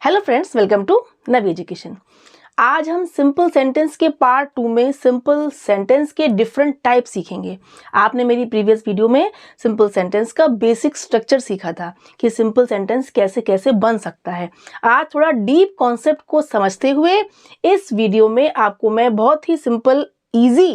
Hello friends, welcome to Navi education. आज हम simple sentence के पार्ट 2 में सिंपल सेंटेंस के डिफरेंट टाइप सीखेंगे। आपने मेरी प्रीवियस वीडियो में सिंपल सेंटेंस का बेसिक स्ट्रक्चर सीखा था कि सिंपल सेंटेंस कैसे कैसे बन सकता है। आज थोड़ा डीप कॉन्सेप्ट को समझते हुए इस वीडियो में आपको मैं बहुत ही सिंपल इजी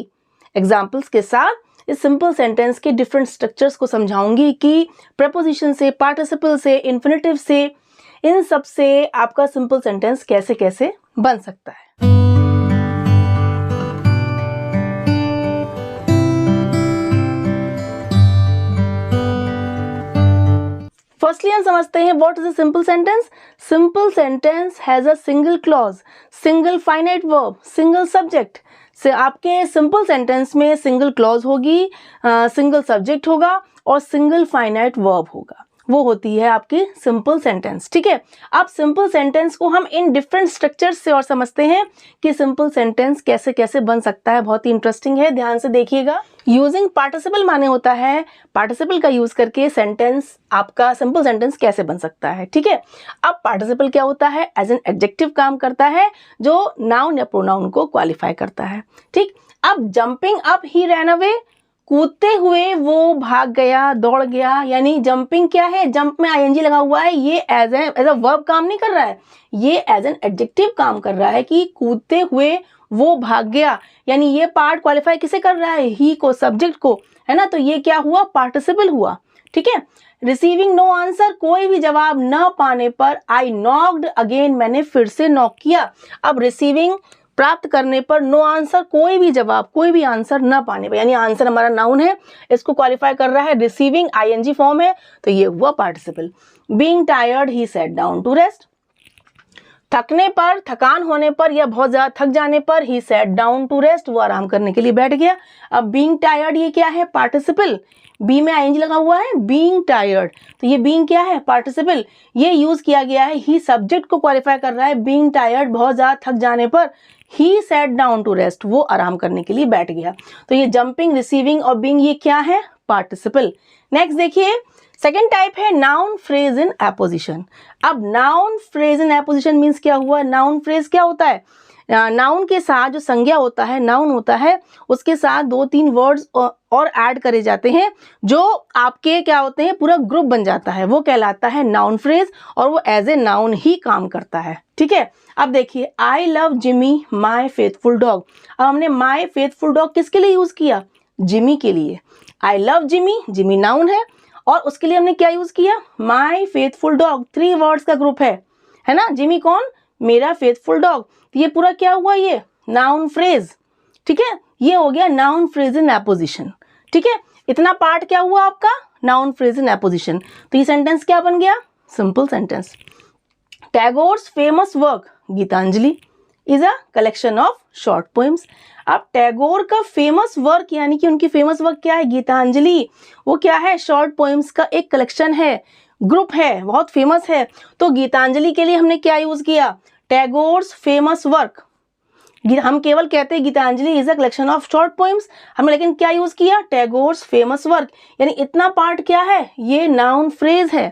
एग्जाम्पल्स के साथ इस सिंपल सेंटेंस के डिफरेंट स्ट्रक्चर्स को समझाऊंगी कि प्रपोजिशन से, पार्टिसिपल से, इन्फिनेटिव से, इन सब से आपका सिंपल सेंटेंस कैसे कैसे बन सकता है। फर्स्टली हम समझते हैं what is a simple sentence. Simple sentence has a single clause, single finite verb, single subject. से आपके सिंपल सेंटेंस में सिंगल क्लॉज होगी, सिंगल सब्जेक्ट होगा और सिंगल फाइनाइट वर्ब होगा। वो होती है आपकी सिंपल सेंटेंस। ठीक है, अब सिंपल सेंटेंस को हम इन डिफरेंट स्ट्रक्चर्स से और समझते हैं कि सिंपल सेंटेंस कैसे कैसे बन सकता है। बहुत ही इंटरेस्टिंग है, ध्यान से देखिएगा। यूजिंग पार्टिसिपल माने होता है पार्टिसिपल का यूज करके सेंटेंस, आपका सिंपल सेंटेंस कैसे बन सकता है। ठीक है, अब पार्टिसिपल क्या होता है? एज एन एडजेक्टिव काम करता है जो नाउन या प्रोनाउन को क्वालिफाई करता है। ठीक, अब जंपिंग अप ही रैन अवे, कूदते हुए वो भाग गया, दौड़ गया। यानी जंपिंग क्या है? जंप में आईएनजी लगा हुआ है, ये एज अ वर्ब काम नहीं कर रहा है, ये एज एन एडजेक्टिव काम कर रहा है कि कूदते हुए वो भाग गया। यानी ये पार्ट क्वालिफाई किसे कर रहा है? ही को, सब्जेक्ट को, है ना। तो ये क्या हुआ? पार्टिसिपल हुआ। ठीक है, रिसीविंग नो आंसर, कोई भी जवाब न पाने पर, आई नॉक्ड अगेन, मैंने फिर से नॉक किया। अब रिसीविंग प्राप्त करने पर, नो आंसर कोई भी जवाब, कोई भी आंसर न पाने पर, यानी आंसर हमारा नाउन है, इसको क्वालिफाई कर रहा है। रिसीविंग आईएनजी फॉर्म है तो ये हुआ participle. Being tired he sat down to rest, थकने पर, थकान होने पर या बहुत ज्यादा थक जाने पर, he sat down to rest, वो आराम करने के लिए बैठ गया। अब बीइंग टायर्ड ये क्या है? पार्टिसिपल, बी में आईएनजी लगा हुआ है, बीइंग टायर्ड, तो ये बीइंग क्या है? पार्टिसिपल। ये यूज किया गया है, ही सब्जेक्ट को क्वालिफाई कर रहा है। बीइंग टायर्ड, बहुत ज्यादा थक जाने पर, he sat down to rest, वो आराम करने के लिए बैठ गया। तो ये जंपिंग, रिसीविंग और बीइंग ये क्या है? पार्टिसिपल। नेक्स्ट देखिए, सेकेंड टाइप है नाउन फ्रेज इन एपोजिशन। अब noun phrase in apposition means क्या हुआ? नाउन फ्रेज क्या होता है? नाउन के साथ जो संज्ञा होता है, नाउन होता है, उसके साथ 2-3 वर्ड्स और ऐड करे जाते हैं जो आपके क्या होते हैं? पूरा ग्रुप बन जाता है, वो कहलाता है नाउन फ्रेज और वो एज ए नाउन ही काम करता है। ठीक है, अब देखिए, I love Jimmy my faithful dog. अब हमने माई फेथफुल डॉग किसके लिए यूज किया? जिमी के लिए। I love Jimmy, Jimmy noun है और उसके लिए हमने क्या यूज किया? माई फेथफुल डॉग, 3 वर्ड्स का ग्रुप है ना। जिमी कौन? मेरा फेथफुल डॉग। तो ये पूरा क्या हुआ? ये नाउन फ्रेज। ठीक है, ये हो गया नाउन फ्रेज इन एपोजिशन। ठीक है, इतना पार्ट क्या हुआ आपका? Noun phrase in apposition. तो ये सेंटेंस क्या बन गया? Simple sentence. Tagore's famous work Gitanjali is a collection of short poems. अब टैगोर का फेमस वर्क, यानी कि उनकी फेमस वर्क क्या है? गीतांजलि। वो क्या है? शॉर्ट पोएम्स का एक कलेक्शन है, ग्रुप है, बहुत फेमस है। तो गीतांजलि के लिए हमने क्या यूज किया? Tagore's famous work. हम केवल कहते हैं Gitanjali is a collection of short poems, हमने लेकिन क्या यूज किया? Tagore's famous work. यानी इतना पार्ट क्या है? ये नाउन फ्रेज है।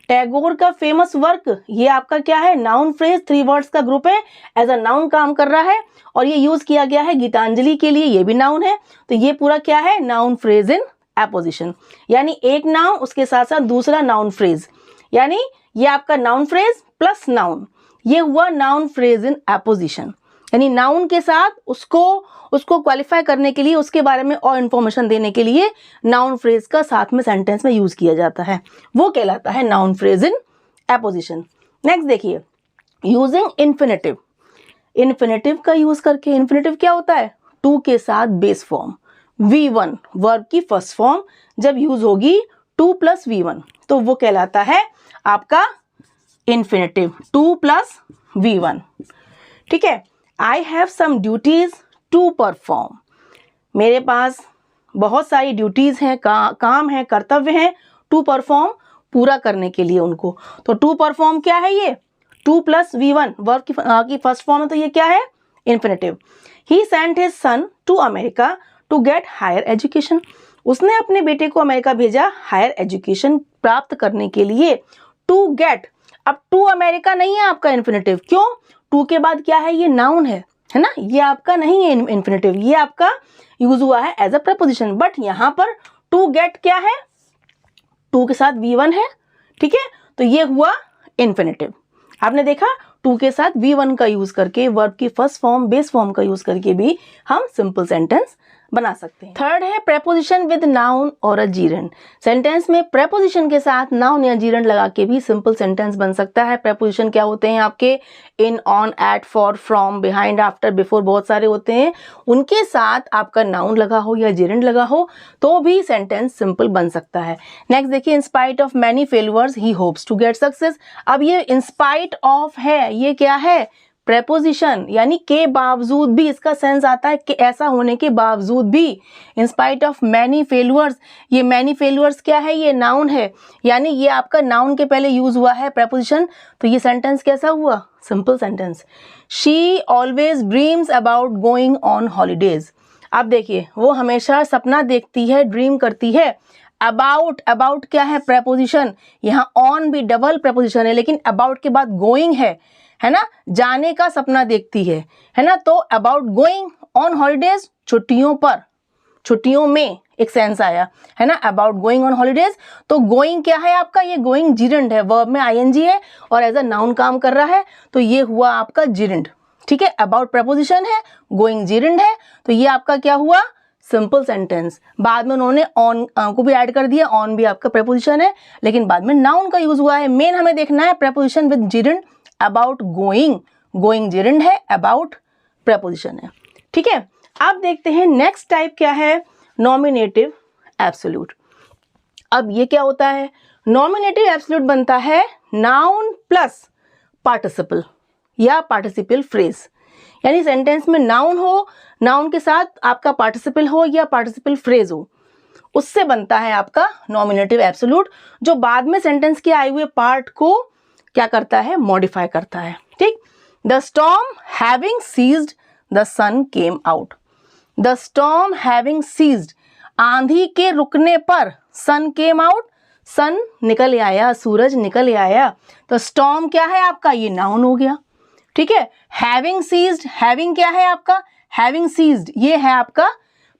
टैगोर का फेमस वर्क, ये आपका क्या है? नाउन फ्रेज, 3 वर्ड्स का ग्रुप है, एज अ नाउन काम कर रहा है और ये यूज किया गया है गीतांजलि के लिए, ये भी नाउन है। तो ये पूरा क्या है? Noun phrase in apposition. यानी एक नाउन, उसके साथ साथ दूसरा नाउन फ्रेज, यानी ये आपका नाउन फ्रेज प्लस नाउन, ये हुआ नाउन फ्रेज इन एपोजिशन। यानी नाउन के साथ उसको क्वालिफाई करने के लिए, उसके बारे में और इन्फॉर्मेशन देने के लिए नाउन फ्रेज का साथ में सेंटेंस में यूज किया जाता है, वो कहलाता है noun phrase in apposition. Next देखिए, यूजिंग इन्फिनेटिव। इन्फिनेटिव का यूज करके, इन्फिनेटिव क्या होता है? टू के साथ बेस फॉर्म, V1 वर्ब की फर्स्ट फॉर्म जब यूज होगी 2 + V1 तो वो कहलाता है आपका इन्फिनेटिव, 2 + V1। ठीक है, I have some duties to perform. मेरे पास बहुत सारी ड्यूटीज हैं, काम है, कर्तव्य हैं, टू परफॉर्म, पूरा करने के लिए उनको। तो टू परफॉर्म क्या है? ये 2 + V1 वर्ब की फर्स्ट फॉर्म है, तो ये क्या है? Infinitive. He sent his son to America to get higher education. उसने अपने बेटे को अमेरिका भेजा हायर एजुकेशन प्राप्त करने के लिए। टू गेट, अब टू अमेरिका नहीं है आपका इन्फिनेटिव, क्यों? टू के बाद क्या है, ये नाउन है ना, ये आपका नहीं है इन्फिनेटिव, ये आपका यूज हुआ है एज अ प्रपोजिशन। बट यहाँ पर टू गेट क्या है, टू के साथ V1 है, ठीक है, तो ये हुआ इन्फिनेटिव। आपने देखा टू के साथ V1 का यूज करके, वर्ब की फर्स्ट फॉर्म बेस फॉर्म का यूज करके भी हम सिंपल सेंटेंस बना सकते हैं। थर्ड है प्रेपोजिशन विद नाउन और अ जीरेंड। सेंटेंस में प्रेपोजिशन के साथ नाउन या जीरेंड लगा के भी सिंपल सेंटेंस बन सकता है। प्रेपोजिशन क्या होते हैं आपके, in, on, at, for, from, behind, after, before, बहुत सारे होते हैं। उनके साथ आपका नाउन लगा हो या जीरेंड लगा हो तो भी सेंटेंस सिंपल बन सकता है। नेक्स्ट देखिए, in spite of many failures he hopes to get success. अब ये इन स्पाइट ऑफ है, ये क्या है, प्रेपोजिशन, यानी के बावजूद भी, इसका सेंस आता है कि ऐसा होने के बावजूद भी। इन स्पाइट ऑफ मैनी फेल्यूअर्स, ये मैनी फेल्यूअर्स क्या है, ये नाउन है, यानी ये आपका नाउन के पहले यूज हुआ है प्रेपोजिशन, तो ये सेंटेंस कैसा हुआ, simple sentence. She always dreams about going on holidays. अब देखिए, वो हमेशा सपना देखती है, ड्रीम करती है। अबाउट, अबाउट क्या है, प्रेपोजिशन, यहाँ ऑन भी डबल प्रेपोजिशन है, लेकिन अबाउट के बाद गोइंग है ना, जाने का सपना देखती है ना, तो अबाउट गोइंग ऑन हॉलीडेज, छुट्टियों पर, छुट्टियों में एक सेंस आया है ना, अबाउट गोइंग ऑन हॉलीडेज। तो गोइंग क्या है आपका, ये गोइंग जीरेंड है, वर्ब में आईएनजी है और एज अ नाउन काम कर रहा है, तो ये हुआ आपका जीरेंड, ठीक है। अबाउट प्रपोजिशन है, गोइंग जीरेंड है, तो ये आपका क्या हुआ, सिंपल सेंटेंस। बाद में उन्होंने ऑन को भी ऐड कर दिया, ऑन भी आपका प्रपोजिशन है, लेकिन बाद में नाउन का यूज हुआ है। मेन हमें देखना है preposition with जीरेंड, about going, going जीरेंड है, अबाउट प्रपोजिशन है, ठीक है। अब देखते हैं नेक्स्ट टाइप क्या है, नॉमिनेटिव एब्सोल्यूट। अब ये क्या होता है, नॉमिनेटिव एब्सोल्यूट बनता है नाउन प्लस पार्टिसिपल या पार्टिसिपल फ्रेज, यानी सेंटेंस में नाउन हो, नाउन के साथ आपका पार्टिसिपल हो या पार्टिसिपल फ्रेज हो, उससे बनता है आपका नॉमिनेटिव एब्सोल्यूट, जो बाद में सेंटेंस के आए हुए पार्ट को क्या करता है, मॉडिफाई करता है, ठीक। The storm having ceased the sun came out. The storm having ceased, आंधी के रुकने पर, सन केम आउट, सन निकल आया, सूरज निकल आया। तो स्टॉर्म क्या है आपका, ये नाउन हो गया, ठीक है। हैविंग सीज्ड, हैविंग क्या है आपका, हैविंग सीज्ड, ये है आपका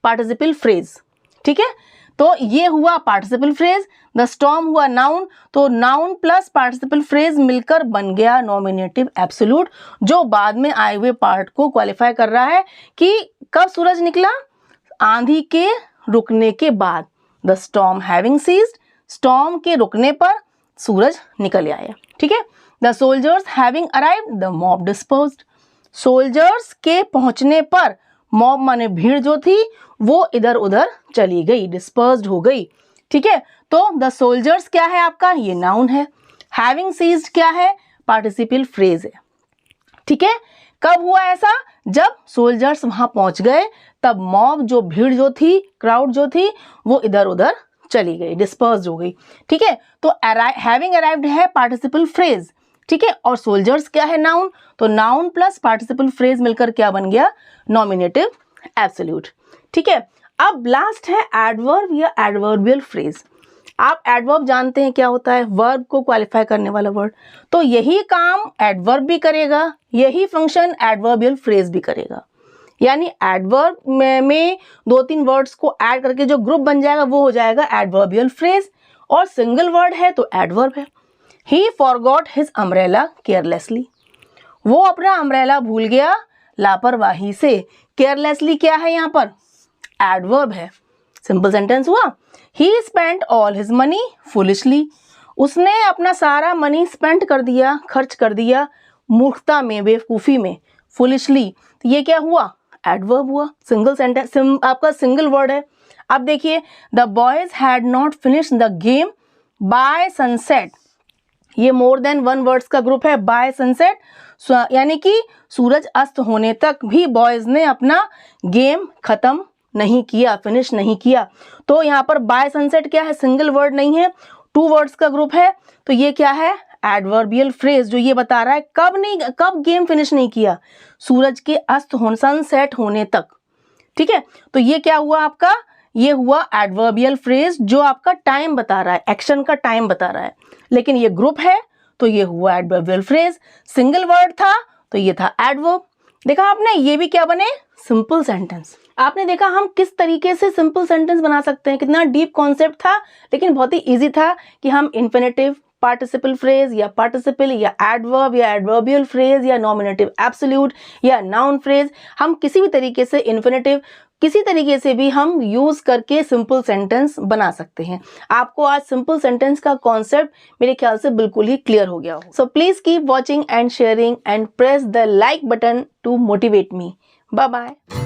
पार्टिसिपल फ्रेज, ठीक है। तो ये हुआ पार्टिसिपल फ्रेज, द स्टॉर्म हुआ नाउन, तो नाउन प्लस पार्टिसिपल फ्रेज मिलकर बन गया नॉमिनेटिव एब्सोल्यूट, जो बाद में आए हुए पार्ट को क्वालिफाई कर रहा है कि कब सूरज निकला, आंधी के रुकने के बाद। The storm having ceased, storm के रुकने पर सूरज निकल आया, ठीक है। The soldiers having arrived the mob dispersed. Soldiers के पहुंचने पर, मॉब माने भीड़ जो थी वो इधर उधर चली गई, डिस्पर्स्ड हो गई, ठीक है। तो द सोल्जर्स क्या है आपका, ये नाउन है। हैविंग सीज्ड क्या है, पार्टिसिपल फ्रेज है, ठीक है। कब हुआ ऐसा, जब सोल्जर्स वहां पहुंच गए, तब मॉब जो भीड़ जो थी, क्राउड जो थी, वो इधर उधर चली गई, डिस्पर्स्ड हो गई, ठीक है। तो हैविंग अराइव्ड है पार्टिसिपल फ्रेज, ठीक है, और सोल्जर्स क्या है, नाउन, तो नाउन प्लस पार्टिसिपल फ्रेज मिलकर क्या बन गया, नॉमिनेटिव एब्सोल्यूट, ठीक है। अब लास्ट है एडवर्ब या एडवर्बियल फ्रेज। आप एडवर्ब जानते हैं क्या होता है, वर्ब को क्वालिफाई करने वाला वर्ड, तो यही काम एडवर्ब भी करेगा, यही फंक्शन एडवर्बियल फ्रेज भी करेगा। यानी एडवर्ब में दो तीन वर्ड्स को ऐड करके जो ग्रुप बन जाएगा वो हो जाएगा एडवर्बियल फ्रेज, और सिंगल वर्ड है तो एडवर्ब है। ही फॉरगॉट हिज अम्ब्रेला केयरलेसली, वो अपना अम्ब्रेला भूल गया लापरवाही से। केयरलेसली क्या है यहाँ पर, एडवर्ब है, सिंपल सेंटेंस हुआ। ही spent all his money foolishly, उसने अपना सारा मनी स्पेंड कर दिया, खर्च कर दिया मूर्खता में, बेवकूफ़ी में, फुलिशली, तो ये क्या हुआ, एडवर्ब हुआ, सिंगल सेंटेंस, आपका सिंगल वर्ड है। अब देखिए, the boys had not finish the game by sunset, ये मोर देन वन वर्ड्स का ग्रुप है, बाय सनसेट, यानी कि सूरज अस्त होने तक भी बॉयज ने अपना गेम खत्म नहीं किया, फिनिश नहीं किया। तो यहाँ पर बाय सनसेट क्या है, सिंगल वर्ड नहीं है, टू वर्ड्स का ग्रुप है, तो ये क्या है, एडवर्बियल फ्रेज, जो ये बता रहा है कब गेम फिनिश नहीं किया, सूरज के अस्त होने, सनसेट होने तक, ठीक है। तो ये क्या हुआ आपका, ये हुआ एडवर्बियल फ्रेज, जो आपका टाइम बता रहा है, एक्शन का टाइम बता रहा है, लेकिन ये ग्रुप है तो ये हुआ एडवर्बियल फ्रेज, सिंगल वर्ड था तो ये था एडवर्ब। देखा आपने, ये भी क्या बने, सिंपल सेंटेंस। आपने देखा हम किस तरीके से सिंपल सेंटेंस बना सकते हैं, कितना डीप कॉन्सेप्ट था, लेकिन बहुत ही इजी था कि हम इन्फिनेटिव, पार्टिसिपल फ्रेज या पार्टिसिपल या एडवर्ब या एडवर्बियल फ्रेज या नॉमिनेटिव एब्सोल्यूट या नाउन फ्रेज, हम किसी भी तरीके से इन्फिनेटिव, किसी तरीके से भी हम यूज करके सिंपल सेंटेंस बना सकते हैं। आपको आज सिंपल सेंटेंस का कॉन्सेप्ट मेरे ख्याल से बिल्कुल ही क्लियर हो गया हो। So please keep watching and sharing and press the like button to motivate me. Bye bye.